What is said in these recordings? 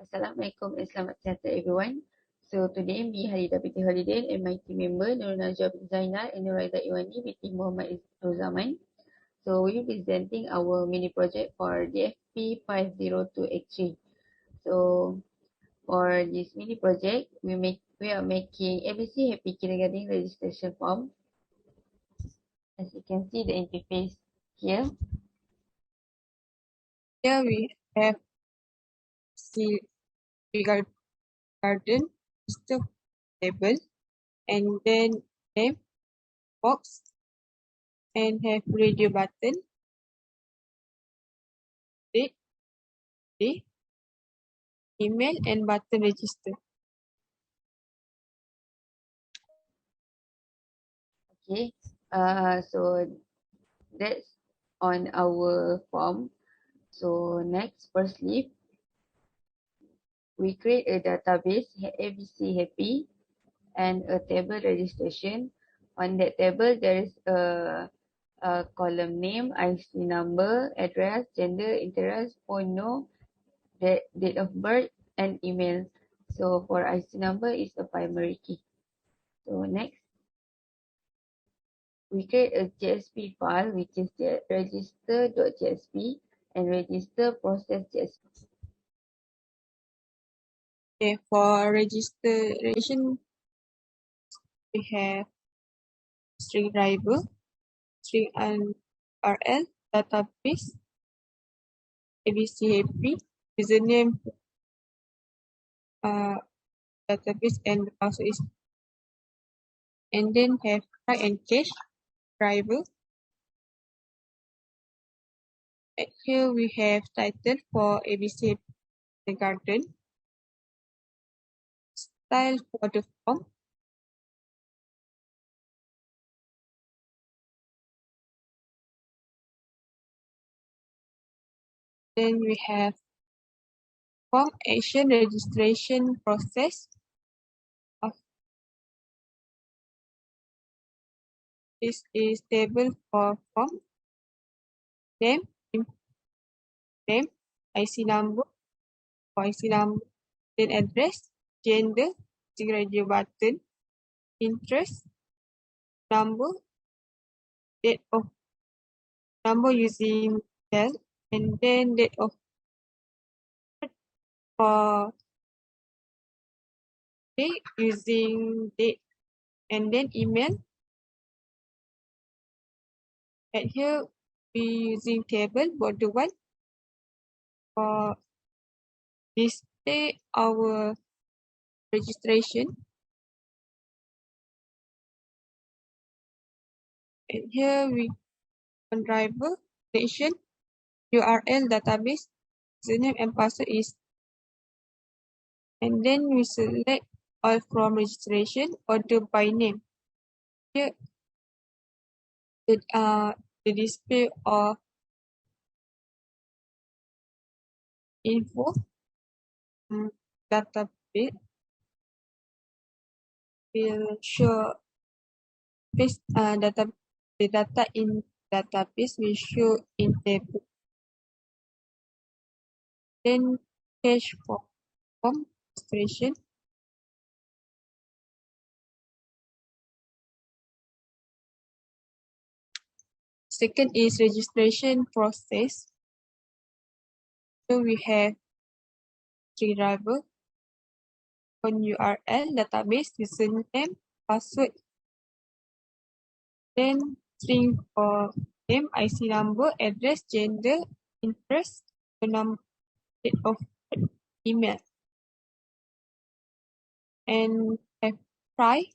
Assalamualaikum and selamat sejahtera everyone. So today me Harida binti Halidin and my team member Nurul Najwa binti Zainal and Nuraida Iwani binti Muhammad Zaman. So we will be presenting our mini project for DFP 50283. So for this mini project, we are making ABC Happy Kindergarten registration form. As you can see the interface here. Here we have Kindergarten system table and then name box and have radio button, date, day, email and button register. Okay, so that's on our form. So next, firstly, we create a database ABC Happy and a table registration. On that table, there is a column name, IC number, address, gender, interest, phone, no, date of birth, and email. So for IC number is the primary key. So next, we create a JSP file which is register.jsp and register process.jsp. Okay, for registration, we have string driver, string URL, database, ABC Happy, username, database and the password is, and then have try and cache driver. And here we have title for ABC Kindergarten, style for the form, then we have form action registration process. This is table for form, name, IC number, for IC number, then address, gender, radio button, interest, number, date of number using cell, and then date of for date using date, and then email. And here we using table border one for display our registration. And here we on driver connection, URL database, username and password is, and then we select all from registration, order by name. Here the display of info database will show this the data in database will show in table. Then cache for form registration. Second is registration process. So we have three driver on URL, database, username, password. Then string for name, IC number, address, gender, interest, number, date of email. And have try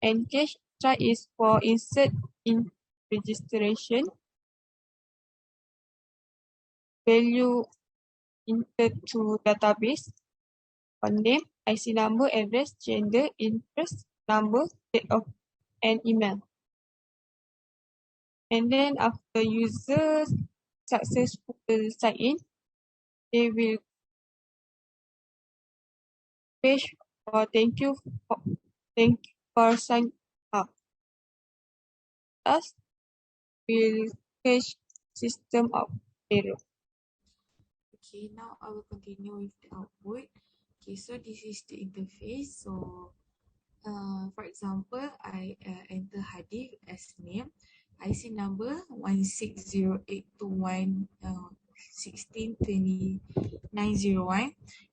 and cache. Try is for insert in registration. Value enter to database. For name, IC number, address, gender, interest, number, date of and email. And then after user successful sign in, they will page for thank you for sign up. Thus, will cache system of error. Okay, now I will continue with the output. Okay, so this is the interface. So, for example, I enter Hadif as name, IC number 1608221 162901,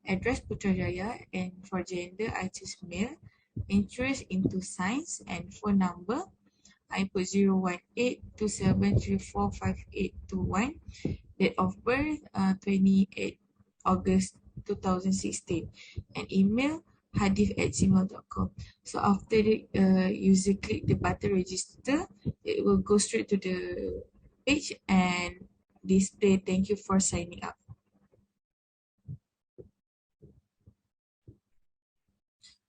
address Putrajaya, and for gender I choose male, interest into science, and phone number I put 01827345821. Date of birth 28 August 2016, and email hadif@gmail.com. So after the user click the button register, it will go straight to the page and display thank you for signing up.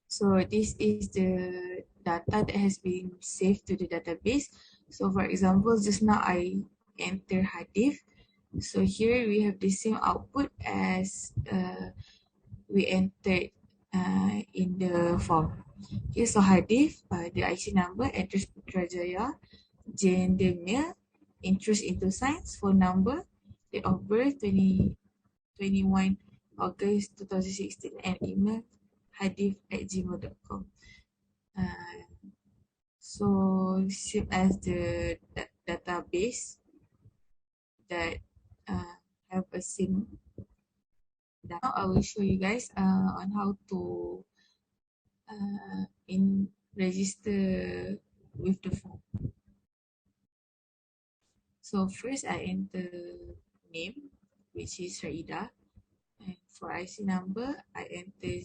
So this is the data that has been saved to the database. So for example, just now I enter Hadif. So here we have the same output as we entered in the form. Okay, so Hadif, the IC number, address Putrajaya, gender male, interest into science, phone number, date of birth 21 August 2016, and email hadif@gmail.com. Uh, so same as the database that have a same. Now I will show you guys on how to in register with the form. So first I enter name, which is Raida, and for IC number I enter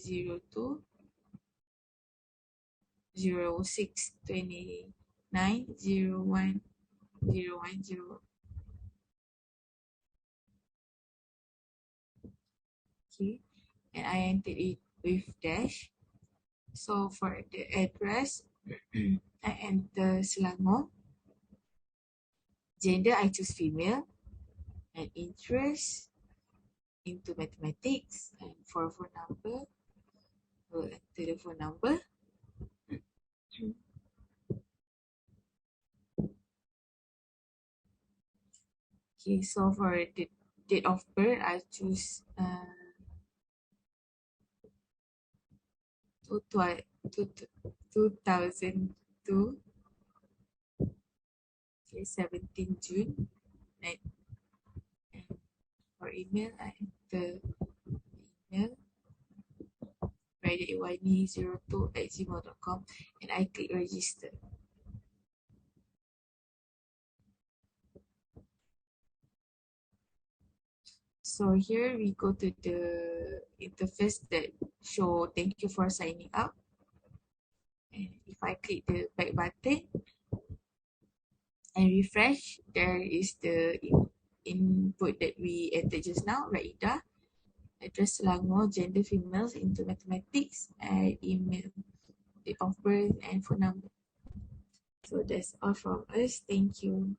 020629011010. Okay, and I entered it with dash. So for the address, I enter Selangor. Gender, I choose female. And interest into mathematics. And for phone number, we'll enter the phone number. Okay, so for the date of birth, I choose 2002. Okay, 17 June. And for email, I enter email friday02@gmail.com, and I click register. So here we go to the interface that show thank you for signing up. And if I click the back button and refresh, there is the input that we entered just now, Raida, address Selangor, gender females into mathematics, and email, date of birth, and phone number. So that's all from us. Thank you.